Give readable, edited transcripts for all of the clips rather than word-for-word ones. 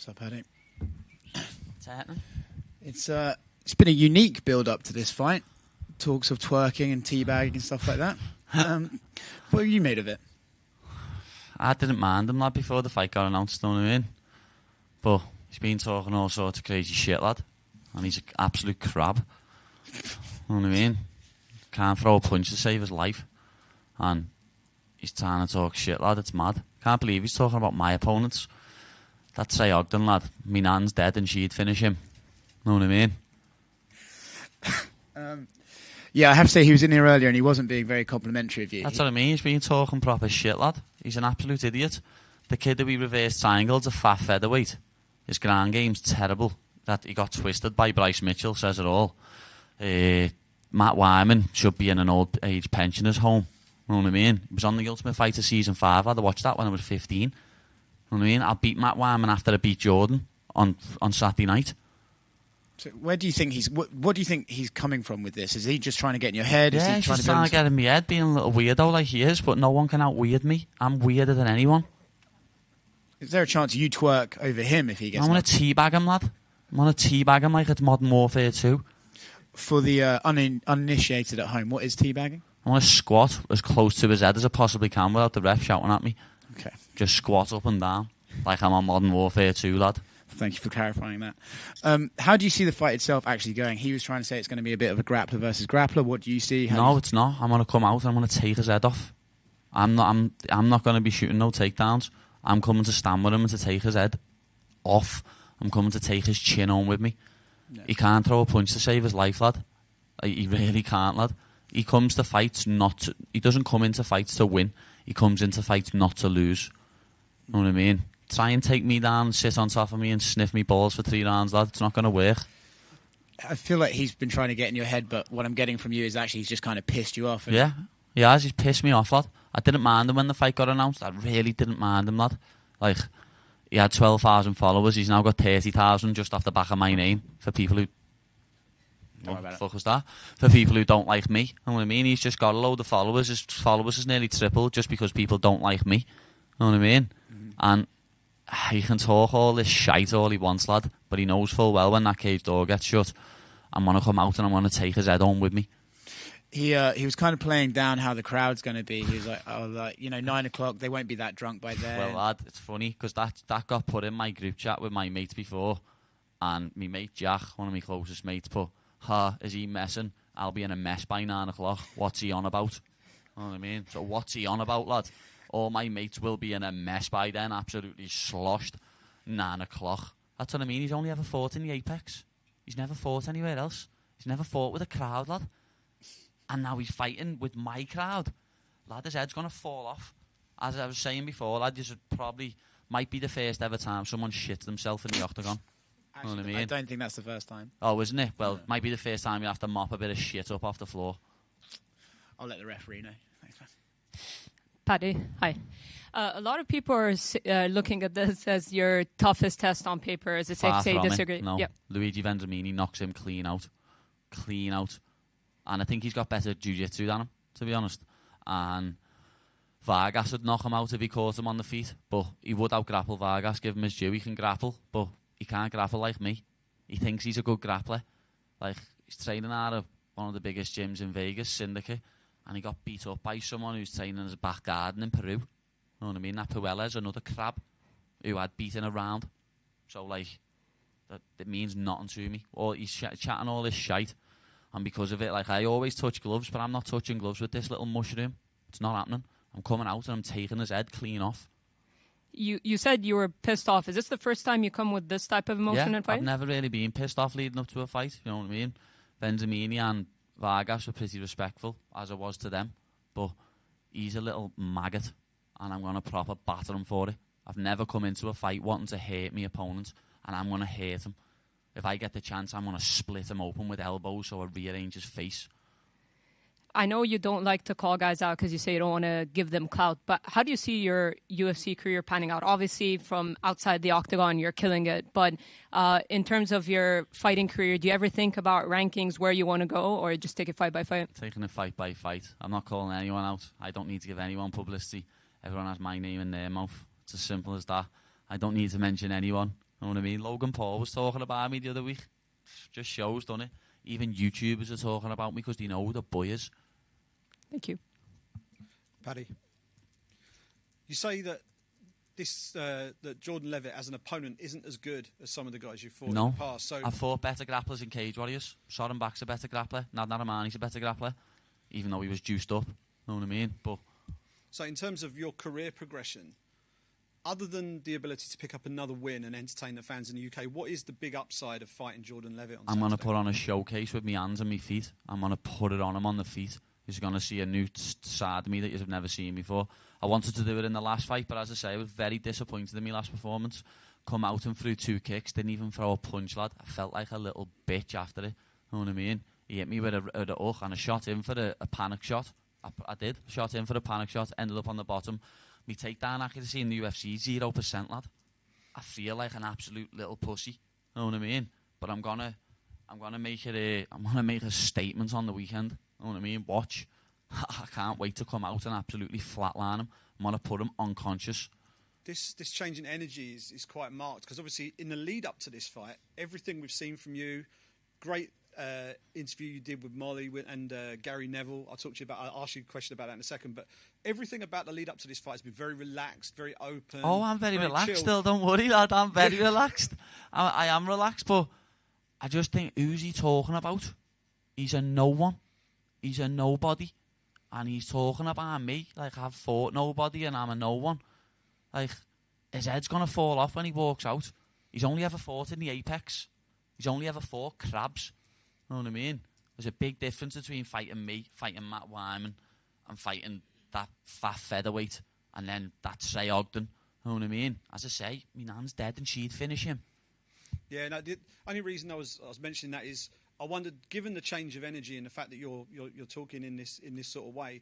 What's up, Paddy? What's happening? It's been a unique build-up to this fight. Talks of twerking and teabagging and stuff like that. What have you made of it? I didn't mind him, lad, before the fight got announced, know what I mean? But he's been talking all sorts of crazy shit, lad. And he's an absolute crab. Know what I mean? Can't throw a punch to save his life. And he's trying to talk shit, lad. It's mad. Can't believe he's talking about my opponents. That's say Ogden, lad. Me nan's dead and she'd finish him. Know what I mean? Yeah, I have to say he was in here earlier and he wasn't being very complimentary of you. That's what I mean. He's been talking proper shit, lad. He's an absolute idiot. The kid that we reversed triangle's a fat featherweight. His ground game's terrible. That he got twisted by Bryce Mitchell says it all. Matt Wyman should be in an old age pensioner's home. Know what I mean? He was on the Ultimate Fighter season 5. I'd watched that when I was 15. Know what I mean? I'll beat Matt Wyman after I beat Jordan on Saturday night. So where do you think he's? What do you think he's coming from with this? Is he just trying to get in your head? Yeah, is he he's trying just to trying to get in my head, being a little weirdo like he is, but no one can out-weird me. I'm weirder than anyone. Is there a chance you twerk over him if he gets? I'm going to teabag him, lad. I'm going to teabag him like it's Modern Warfare 2. For the uninitiated at home, what is teabagging? I want to squat as close to his head as I possibly can without the ref shouting at me. Okay. Just squat up and down like I'm on Modern Warfare 2, lad. Thank you for clarifying that. How do you see the fight itself actually going? He was trying to say it's going to be a bit of a grappler versus grappler. What do you see? No, it's not. I'm going to come out and I'm going to take his head off. I'm not going to be shooting no takedowns. I'm coming to stand with him and to take his head off. I'm coming to take his chin on with me. No. He can't throw a punch to save his life, lad. He really can't, lad. He comes to fights he doesn't come into fights to win. He comes into fights not to lose. Know what I mean? Try and take me down, sit on top of me and sniff me balls for 3 rounds, lad. It's not going to work. I feel like he's been trying to get in your head, but what I'm getting from you is actually he's just kind of pissed you off. Yeah, he has. He's pissed me off, lad. I didn't mind him when the fight got announced. I really didn't mind him, lad. Like, he had 12,000 followers. He's now got 30,000 just off the back of my name for people who... What the fuck was that? For people who don't like me. You know what I mean? He's just got a load of followers. His followers is nearly tripled just because people don't like me. You know what I mean? Mm-hmm. And he can talk all this shite all he wants, lad, but he knows full well when that cage door gets shut, I'm going to come out and I'm going to take his head on with me. He was kind of playing down how the crowd's going to be. He was like, 9 o'clock, they won't be that drunk by then. Well, lad, it's funny, because that got put in my group chat with my mates before, and my mate Jack, one of my closest mates, put, is he messing? I'll be in a mess by 9 o'clock. What's he on about? You know what I mean? So what's he on about, lad? All my mates will be in a mess by then, absolutely sloshed. 9 o'clock. That's what I mean. He's only ever fought in the Apex. He's never fought anywhere else. He's never fought with a crowd, lad. And now he's fighting with my crowd. Lad, his head's going to fall off. As I was saying before, lad, this might be the first ever time someone shits themselves in the octagon. Actually, you know what I mean? I don't think that's the first time. Oh, isn't it? Well, might be the first time you have to mop a bit of shit up off the floor. I'll let the referee know. Thanks, man. Paddy, hi. A lot of people are looking at this as your toughest test on paper. Is it safe to say disagree? No. Yep. Luigi Vendramini knocks him clean out. Clean out. And I think he's got better jiu-jitsu than him, to be honest. And Vargas would knock him out if he caught him on the feet. But he would out-grapple Vargas, give him his due. He can grapple, but he can't grapple like me. He thinks he's a good grappler. Like, he's training out of one of the biggest gyms in Vegas, Syndicate. And he got beat up by someone who's training in his back garden in Peru. You know what I mean? That Puellas, another crab who had beaten around. So, like, it means nothing to me. Or he's chatting all this shite. And because of it, like, I always touch gloves, but I'm not touching gloves with this little mushroom. It's not happening. I'm coming out and I'm taking his head clean off. You said you were pissed off. Is this the first time you come with this type of emotion in fight? I've never really been pissed off leading up to a fight. You know what I mean? Vendramini and Vargas were pretty respectful, as I was to them. But he's a little maggot, and I'm going to proper batter him for it. I've never come into a fight wanting to hurt my opponent, and I'm going to hurt him. If I get the chance, I'm going to split him open with elbows so I rearrange his face. I know you don't like to call guys out because you say you don't want to give them clout, but how do you see your UFC career panning out? Obviously, from outside the octagon, you're killing it. But in terms of your fighting career, do you ever think about rankings, where you want to go, or just take it fight by fight? Taking it fight by fight. I'm not calling anyone out. I don't need to give anyone publicity. Everyone has my name in their mouth. It's as simple as that. I don't need to mention anyone. You know what I mean? Logan Paul was talking about me the other week. Just shows, doesn't it? Even YouTubers are talking about me because they know who the boy is. Thank you. Paddy, you say that that Jordan Levitt as an opponent isn't as good as some of the guys you've fought in the past. So I've fought better grapplers in Cage Warriors. Soren Bak's a better grappler. Nadal Armani's a better grappler, even though he was juiced up. Know what I mean? But so in terms of your career progression, other than the ability to pick up another win and entertain the fans in the UK, what is the big upside of fighting Jordan Levitt on I'm going to Saturday? put on a showcase with my hands and my feet. I'm going to put it on him on the feet. He's going to see a new side of me that you've never seen before. I wanted to do it in the last fight, but as I say, I was very disappointed in my last performance. Come out and threw 2 kicks, didn't even throw a punch, lad. I felt like a little bitch after it. You know what I mean? He hit me with a hook and I shot in for a panic shot. I did. Shot in for a panic shot, ended up on the bottom. My takedown accuracy in the UFC, 0%, lad. I feel like an absolute little pussy. You know what I mean? But I'm gonna make it I'm gonna make a statement on the weekend. You know what I mean? Watch. I can't wait to come out and absolutely flatline him. I'm going to put him unconscious. This change in energy is quite marked because obviously in the lead up to this fight, everything we've seen from you, great interview you did with Molly and Gary Neville. I'll ask you a question about that in a second, but everything about the lead up to this fight has been very relaxed, very open. Oh, I'm very relaxed chilled. still, don't worry, lad. I'm very relaxed. I am relaxed, but I just think, who's he talking about? He's a no one. He's a nobody. And he's talking about me like I've fought nobody and I'm a no one. Like, his head's going to fall off when he walks out. He's only ever fought in the Apex. He's only ever fought crabs. You know what I mean? There's a big difference between fighting me, fighting Matt Wyman, and fighting that fat featherweight, and then that Trey Ogden. You know what I mean? As I say, my nan's dead and she'd finish him. Yeah, no, the only reason I was mentioning that is I wondered, given the change of energy and the fact that you're talking in this sort of way,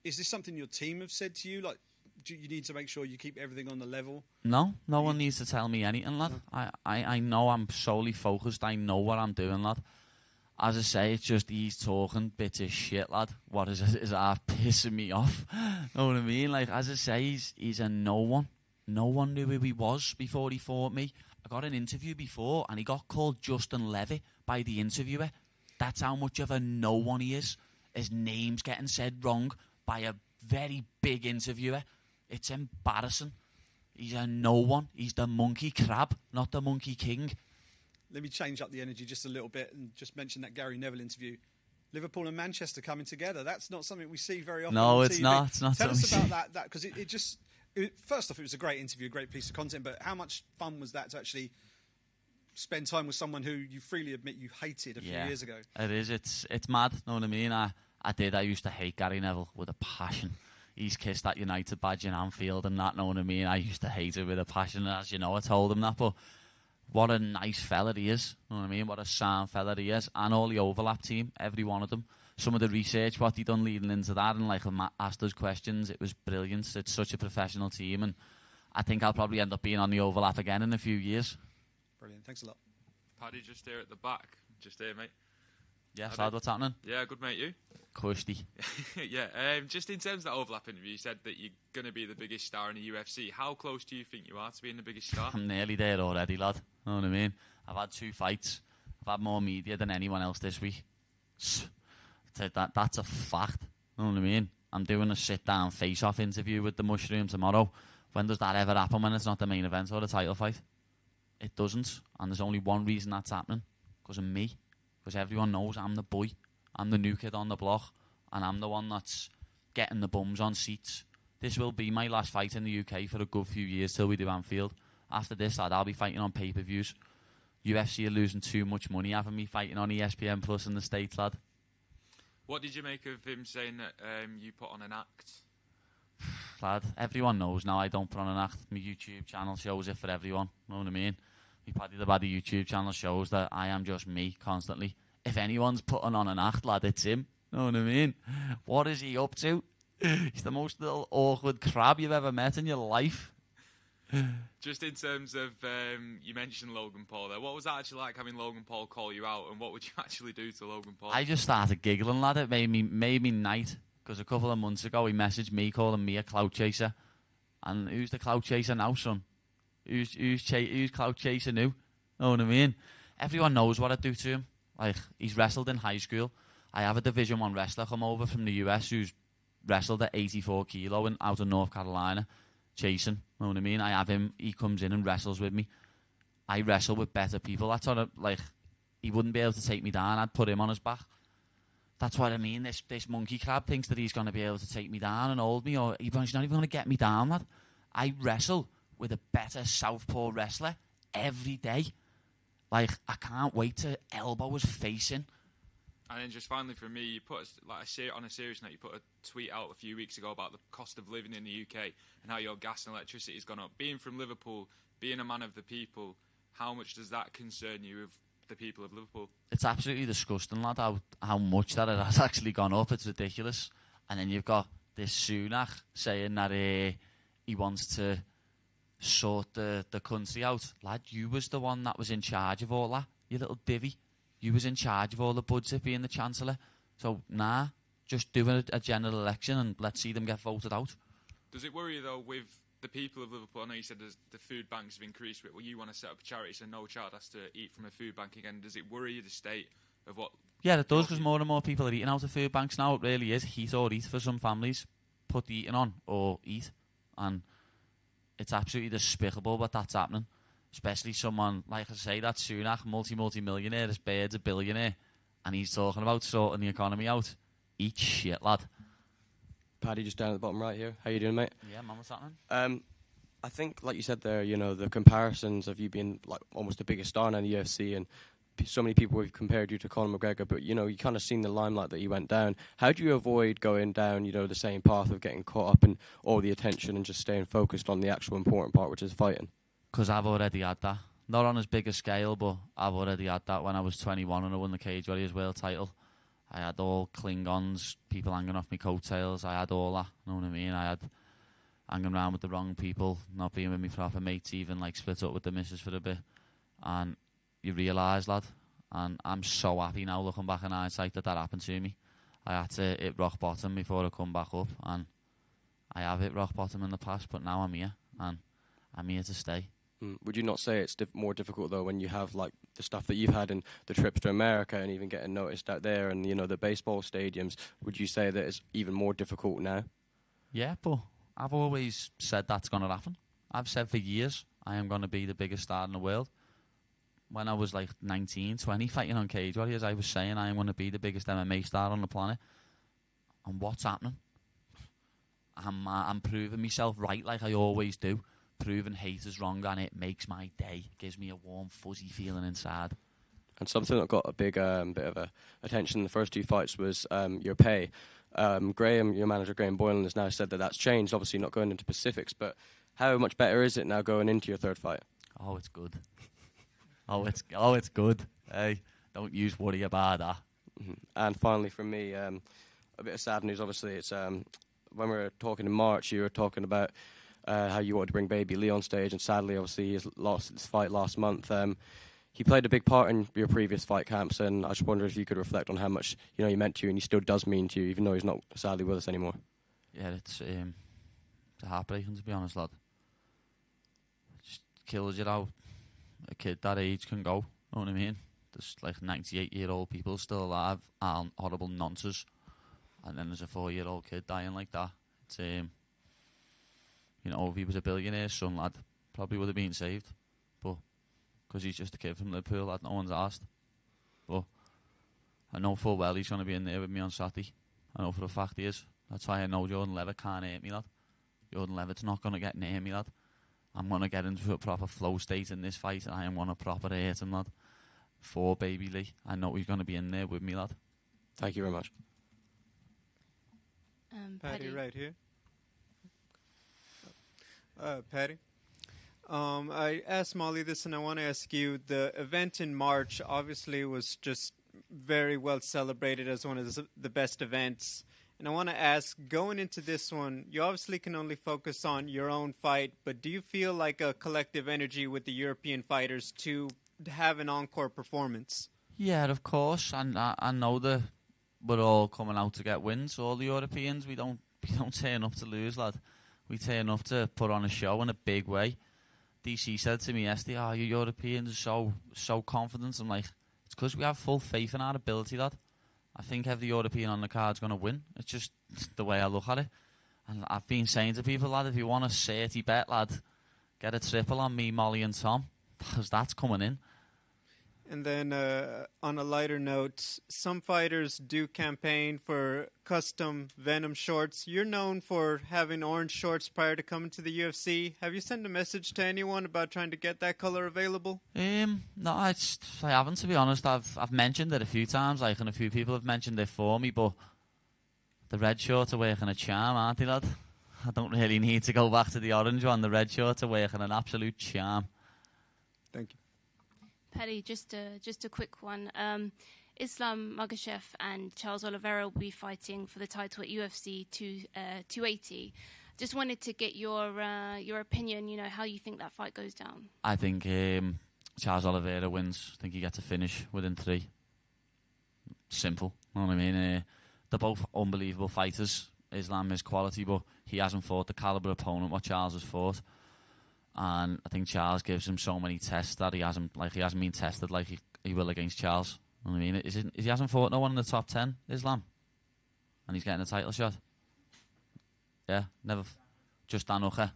is this something your team have said to you? Like, do you need to make sure you keep everything on the level? No one needs to tell me anything, lad. No. I know I'm solely focused. I know what I'm doing, lad. As I say, it's just he's talking bits of shit, lad. What is half pissing me off? Know what I mean? Like, as I say, he's a no one. No one knew who he was before he fought me. I got an interview before and he got called Justin Levy by the interviewer. That's how much of a no one he is. His name's getting said wrong by a very big interviewer. It's embarrassing. He's a no one. He's the monkey crab, not the monkey king. Let me change up the energy just a little bit and just mention that Gary Neville interview. Liverpool and Manchester coming together. That's not something we see very often No, on it's TV. not. It's not. Tell us about that because it just... First off, it was a great interview, a great piece of content, but how much fun was that to actually spend time with someone who you freely admit you hated a few years ago? It is. It's mad, know what I mean? I used to hate Gary Neville with a passion. He's kissed that United badge in Anfield and that, know what I mean? I used to hate it with a passion, as you know, I told him that, but what a nice fella he is, know what I mean? What a sound fella he is, and all the overlap team, every one of them. Some of the research, what he done leading into that, and like Matt asked us questions, it was brilliant. It's such a professional team, and I think I'll probably end up being on the overlap again in a few years. Brilliant, thanks a lot. Paddy, just here at the back. Just here, mate. Yes, lad, what's happening? Yeah, good, mate, you? Cushy. Yeah, just in terms of that overlap interview, you said that you're going to be the biggest star in the UFC. How close do you think you are to being the biggest star? I'm nearly there already, lad. Know what I mean? I've had 2 fights. I've had more media than anyone else this week. That's a fact. Know what I mean? I'm doing a sit-down face-off interview with the Mushroom tomorrow. When does that ever happen when it's not the main event or the title fight? It doesn't. And there's only one reason that's happening. Because of me. Because everyone knows I'm the boy. I'm the new kid on the block. And I'm the one that's getting the bums on seats. This will be my last fight in the UK for a good few years till we do Anfield. After this, lad, I'll be fighting on pay-per-views. UFC are losing too much money having me fighting on ESPN Plus in the States, lad. What did you make of him saying that you put on an act? Lad, everyone knows now I don't put on an act. My YouTube channel shows it for everyone. Know what I mean? My Paddy the Baddy YouTube channel shows that I am just me constantly. If anyone's putting on an act, lad, it's him. Know what I mean? What is he up to? He's the most little awkward crab you've ever met in your life. Just in terms of, you mentioned Logan Paul there. What was that actually like having Logan Paul call you out, and what would you actually do to Logan Paul? I just started giggling, lad. It made me night. Because a couple of months ago, he messaged me calling me a clout chaser. And who's the clout chaser now, son? Who's clout chasing who? Know what I mean? Everyone knows what I do to him. Like, he's wrestled in high school. I have a Division 1 wrestler come over from the US who's wrestled at 84 kilo and out of North Carolina, chasing. Know what I mean? I have him. He comes in and wrestles with me. I wrestle with better people. That's sort of like, he wouldn't be able to take me down. I'd put him on his back. That's what I mean. This monkey crab thinks that he's going to be able to take me down and hold me, or he's not even going to get me down, lad. I wrestle with a better southpaw wrestler every day. Like, I can't wait to elbow his face in. And then just finally from me, you put on a serious note, you put a tweet out a few weeks ago about the cost of living in the UK and how your gas and electricity has gone up. Being from Liverpool, being a man of the people, how much does that concern you of the people of Liverpool? It's absolutely disgusting, lad, how much that it has actually gone up. It's ridiculous. And then you've got this Sunak saying that he wants to sort the country out. Lad, you was the one that was in charge of all that, you little divvy. You was in charge of all the budget being the Chancellor. So, just do a general election and let's see them get voted out. Does it worry you, though, with the people of Liverpool? I know you said the food banks have increased, but you want to set up a charity so no child has to eat from a food bank again. Does it worry you, the state of what... Yeah, it does, because more and more people are eating out of food banks now. It really is heat or eat for some families. Put the eating on or eat. And it's absolutely despicable what that's happening. Especially someone, like I say, that Sunak, multi-millionaire, this Bird's a billionaire, and he's talking about sorting the economy out. Eat shit, lad. Paddy, just down at the bottom right here. How you doing, mate? Yeah, man, what's happening? I think, like you said there, the comparisons of you being like almost the biggest star now in the UFC, and so many people have compared you to Conor McGregor, but, you kind of seen the limelight that you went down. How do you avoid going down, the same path of getting caught up in all the attention and just staying focused on the actual important part, which is fighting? Because I've already had that. Not on as big a scale, but I've already had that when I was 21 and I won the Cage Warriors world title. I had all Klingons, people hanging off my coattails. I had all that, you know what I mean? I had hanging around with the wrong people, not being with me proper mates, even like split up with the missus for a bit. And you realise, lad, and I'm so happy now looking back in hindsight that happened to me. I had to hit rock bottom before I come back up, and I have hit rock bottom in the past, but now I'm here, and I'm here to stay. Would you not say it's more difficult, though, when you have like the stuff that you've had in the trips to America and even getting noticed out there and, the baseball stadiums? Would you say that it's even more difficult now? Yeah, but I've always said that's going to happen. I've said for years I am going to be the biggest star in the world. When I was like 19, 20, fighting on Cage Warriors, I was saying I am going to be the biggest MMA star on the planet. And what's happening? I'm proving myself right like I always do. Proving haters wrong, and it makes my day. Gives me a warm, fuzzy feeling inside. And something that got a big bit of attention in the first two fights was your pay. Your manager Graham Boylan has now said that that's changed. Obviously, not going into specifics, but how much better is it now going into your third fight? Oh, it's good. it's good. Hey, don't use worry about that. Mm-hmm. And finally, from me, a bit of sad news. Obviously, it's when we were talking in March, you were talking about how you wanted to bring baby Lee on stage, and sadly, obviously, he's lost his fight last month. He played a big part in your previous fight camps, and I just wonder if you could reflect on how much he meant to you, and he still does mean to you, even though he's not sadly with us anymore. Yeah, it's heartbreaking, to be honest, lad. It just kills you how a kid that age can go. Know what I mean? There's like 98-year-old people still alive, and horrible nonsense, and then there's a 4-year-old kid dying like that. It's if he was a billionaire's son, lad, probably would have been saved. But because he's just a kid from Liverpool, lad, no one's asked. But I know full well he's going to be in there with me on Saturday. I know for a fact he is. That's why I know Jordan Levitt can't hurt me, lad. Jordan Levitt's not going to get near me, lad. I'm going to get into a proper flow state in this fight, and I am going to proper hurt him, lad. For baby Lee. I know he's going to be in there with me, lad. Thank you very much. Paddy, right here. Paddy. I asked Molly this, and I want to ask you. The event in March obviously was just very well celebrated as one of the best events. And I want to ask, going into this one, you obviously can only focus on your own fight, but do you feel like a collective energy with the European fighters to have an encore performance? Yeah, of course. And I know that we're all coming out to get wins. All the Europeans, we don't turn up to lose, lad. We turn up to put on a show in a big way. DC said to me yesterday, "Oh, you Europeans are so confident." I'm like, it's because we have full faith in our ability, lad. I think every European on the card's going to win. It's just the way I look at it. And I've been saying to people, lad, if you want a 30 bet, lad, get a triple on me, Molly and Tom, because that's coming in. And then on a lighter note, some fighters do campaign for custom Venom shorts. You're known for having orange shorts prior to coming to the UFC. Have you sent a message to anyone about trying to get that color available? No, I haven't, to be honest. I've mentioned it a few times, like, and a few people have mentioned it for me, but the red shorts are working a charm, aren't they, lad? I don't really need to go back to the orange one. The red shorts are working an absolute charm. Thank you. Paddy, just a quick one. Islam Makhachev and Charles Oliveira will be fighting for the title at UFC 280. Just wanted to get your opinion, how you think that fight goes down. I think Charles Oliveira wins. I think he gets a finish within 3. Simple. You know what I mean? They're both unbelievable fighters. Islam is quality, but he hasn't fought the caliber opponent what Charles has fought. And I think Charles gives him so many tests that he hasn't been tested like he will against Charles. You know what I mean? He hasn't fought no one in the top 10, Islam. And he's getting a title shot. Yeah, never. Just Danuka,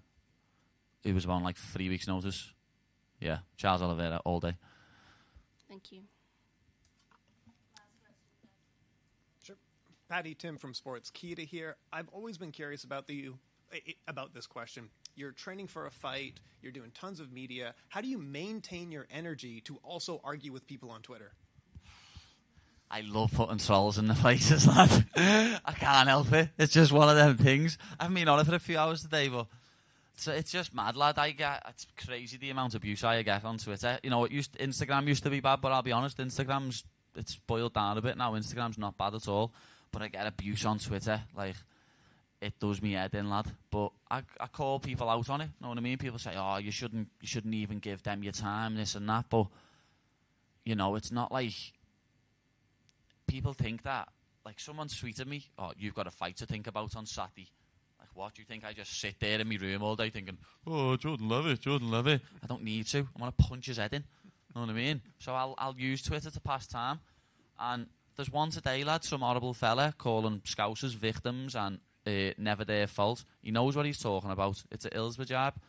who was on like 3 weeks' notice. Yeah, Charles Oliveira all day. Thank you. Sure. Paddy, Tim from Sports Kita here. I've always been curious about this question. You're training for a fight. You're doing tons of media. How do you maintain your energy to also argue with people on Twitter? I love putting trolls in the faces, lad. I can't help it. It's just one of them things. I haven't been on it for a few hours today, but it's just mad, lad. It's crazy the amount of abuse I get on Twitter. Instagram used to be bad, but I'll be honest, it's boiled down a bit now. Instagram's not bad at all, but I get abuse on Twitter, like. It does me head in, lad. But I call people out on it. Know what I mean? People say, "Oh, you shouldn't even give them your time, this and that." But it's not like people think that. Like someone tweeted me, "Oh, you've got a fight to think about on Saturday." Like, what do you think? I just sit there in my room all day thinking, "Oh, Jordan Levy." I don't need to. I want to punch his head in. Know what I mean? So I'll use Twitter to pass time. And there's one today, lad. Some horrible fella calling Scousers victims and. Never their fault. He knows what he's talking about. It's a Hillsborough jab.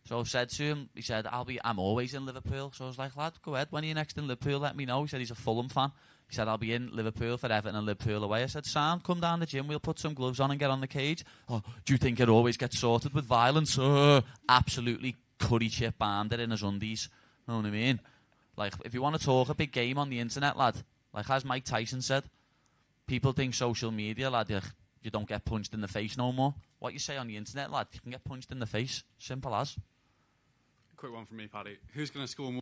So I've said to him, he said, I'm always in Liverpool. So I was like, lad, go ahead. When are you next in Liverpool? Let me know. He said he's a Fulham fan. He said, I'll be in Liverpool for Everton and Liverpool away. I said, Sam, come down the gym. We'll put some gloves on and get on the cage. Oh, do you think it always gets sorted with violence? Absolutely curry chip bombed it in his undies. You know what I mean? Like, if you want to talk a big game on the internet, lad, like as Mike Tyson said, people think social media, lad, you don't get punched in the face no more. What you say on the internet, lad, you can get punched in the face. Simple as. Quick one from me, Paddy. Who's going to score more?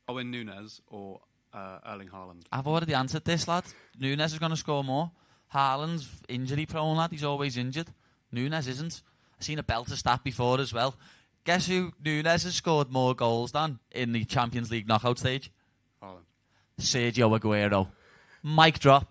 Owen Nunes or Erling Haaland? I've already answered this, lad. Nunes is going to score more. Haaland's injury prone, lad. He's always injured. Nunes isn't. I've seen a belter stat before as well. Guess who Nunes has scored more goals than in the Champions League knockout stage? Haaland. Sergio Aguero. Mic drop.